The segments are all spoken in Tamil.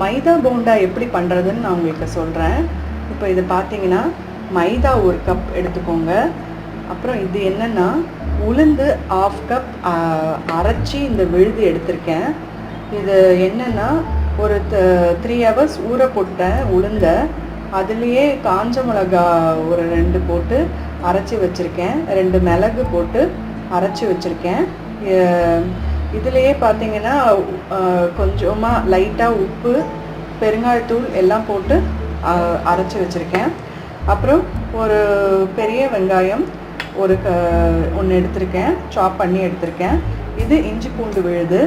மைதா போண்டா எப்படி பண்ணுறதுன்னு நான் உங்களுக்கு சொல்கிறேன். இப்போ இது பார்த்தீங்கன்னா மைதா 1 கப் எடுத்துக்கோங்க. அப்புறம் இது என்னென்னா உளுந்து 1/2 கப் அரைச்சி இந்த விழுது எடுத்திருக்கேன். இது என்னென்னா ஒரு 3 hours ஊற போட்டேன் உளுந்தை. அதுலேயே காஞ்ச மிளகா ஒரு 2 போட்டு அரைச்சி வச்சுருக்கேன். 2 மிளகு போட்டு அரைச்சி வச்சுருக்கேன். இதுலேயே பார்த்தீங்கன்னா கொஞ்சமாக லைட்டாக உப்பு, பெருங்காயத்தூள் எல்லாம் போட்டு அரைச்சி வச்சுருக்கேன். அப்புறம் ஒரு பெரிய வெங்காயம் ஒன்று எடுத்திருக்கேன், சாப் பண்ணி எடுத்திருக்கேன். இது இஞ்சி பூண்டு விழுது.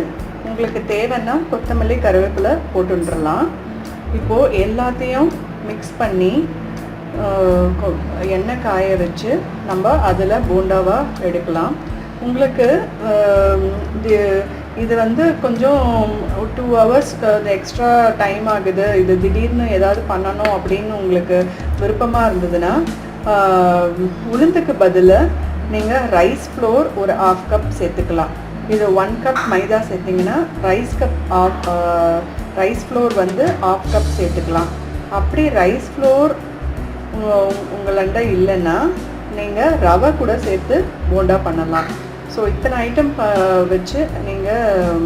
உங்களுக்கு தேவைன்னா கொத்தமல்லி கருவேப்பிலை போட்டுன்றலாம். இப்போது எல்லாத்தையும் மிக்ஸ் பண்ணி எண்ணெய் காய வச்சு நம்ம அதில் போண்டாவாக எடுக்கலாம். உங்களுக்கு இது வந்து கொஞ்சம் 2 hours எக்ஸ்ட்ரா டைம் ஆகுது, இது திடீர்னு ஏதாவது பண்ணணும் அப்படின்னு உங்களுக்கு விருப்பமாக இருந்ததுன்னா உளுந்துக்கு பதிலாக நீங்கள் ரைஸ் ஃப்ளோர் ஒரு 1/2 கப் சேர்த்துக்கலாம். இது 1 கப் மைதா சேர்த்திங்கன்னா ரைஸ் ஃப்ளோர் வந்து 1/2 கப் சேர்த்துக்கலாம். அப்படி ரைஸ் ஃப்ளோர் உங்கள்கிட்ட இல்லைன்னா நீங்கள் ரவை கூட சேர்த்து போண்டா பண்ணலாம். ஸோ இத்தனை ஐட்டம் வச்சு நீங்கள்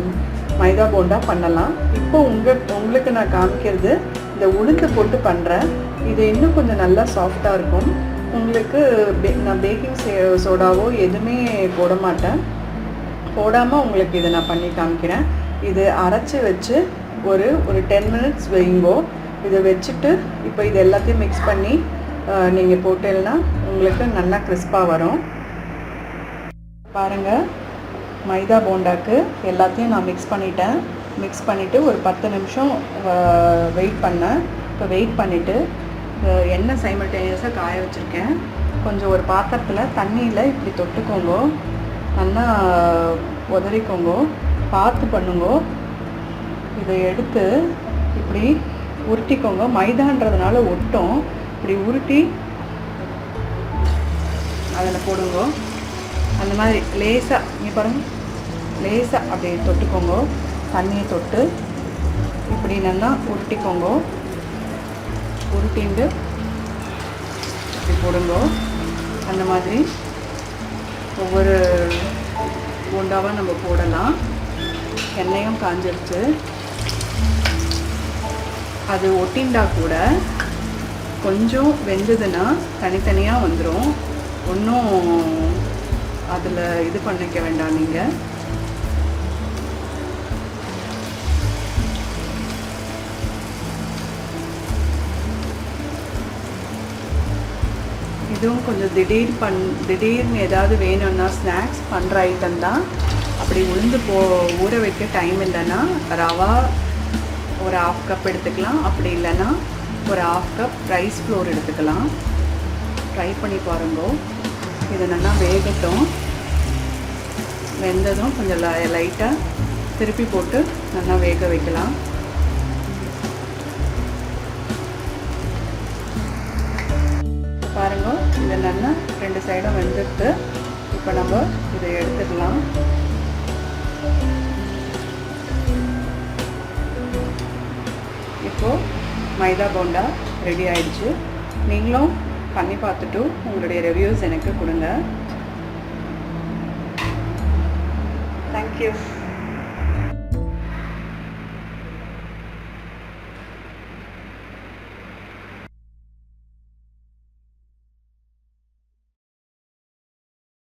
மைதா போண்டா பண்ணலாம். இப்போ உங்களுக்கு நான் காமிக்கிறது இந்த உளுந்து போட்டு பண்ணுறேன். இது இன்னும் கொஞ்சம் நல்லா சாஃப்டாக இருக்கும். உங்களுக்கு நான் பேக்கிங் சோடாவோ எதுவுமே போட மாட்டேன். போடாமல் உங்களுக்கு இதை நான் பண்ணி காமிக்கிறேன். இது அரைச்சி வச்சு ஒரு 10 minutes வைங்கோ. இதை வச்சுட்டு இப்போ இது எல்லாத்தையும் மிக்ஸ் பண்ணி நீங்கள் போட்டேன்னா உங்களுக்கு நல்லா கிறிஸ்பாக வரும். பாருங்கள், மைதா போண்டாக்கு எல்லாத்தையும் நான் மிக்ஸ் பண்ணிட்டேன். மிக்ஸ் பண்ணிவிட்டு ஒரு 10 நிமிஷம் வெயிட் பண்ணேன். இப்போ வெயிட் பண்ணிவிட்டு எண்ணெய் சைமல்டேனியஸாக காய வச்சுருக்கேன். கொஞ்சம் ஒரு பாத்திரத்தில் தண்ணியில் இப்படி தொட்டுக்கோங்க, நல்லா உதறிக்கோங்க, பார்த்து பண்ணுங்க. இதை எடுத்து இப்படி உருட்டிக்கோங்க. மைதான்றதுனால ஒட்டும். இப்படி உருட்டி அதில் போடுங்க. அந்த மாதிரி லேசாக இங்கே பாருங்கள், லேசாக அப்படி தொட்டுக்கோங்க. தண்ணியை தொட்டு இப்படி நல்லா உருட்டிக்கோங்க. உருட்டிண்டு இப்படி போடுங்க. அந்த மாதிரி ஒவ்வொரு போண்டாவாக நம்ம போடலாம். எண்ணெயும் காஞ்சிருச்சு. அது ஒட்டிண்டா கூட கொஞ்சம் வெந்ததுன்னா தனித்தனியாக வந்துடும். ஒன்றும் அதில் இது பண்ணிக்க வேண்டாம். நீங்கள் இதுவும் கொஞ்சம் திடீர்னு ஏதாவது வேணும்னா ஸ்நாக்ஸ் பண்ணுற ஐட்டம் தான். அப்படி உளுந்து ஊற வைக்க டைம் இல்லைன்னா ரவா ஒரு 1/2 கப் எடுத்துக்கலாம். அப்படி இல்லைன்னா ஒரு 1/2 கப் ரைஸ் ஃப்ளோர் எடுத்துக்கலாம். ட்ரை பண்ணி பாருங்க. இது நல்லா வேகட்டும். வெந்ததும் கொஞ்சம் லைட்டாக திருப்பி போட்டு நல்லா வேக வைக்கலாம். பாருங்க, இது நல்லா 2 சைடும் வெந்துட்டு இப்போ நம்ம இதை எடுத்துக்கலாம். இப்போது மைதா போண்டா ரெடி ஆயிடுச்சு. நீங்களும் பண்ணி பார்த்துட்டு உங்களுடைய ரிவ்யூஸ் எனக்கு கொடுங்க. தேங்க்யூ.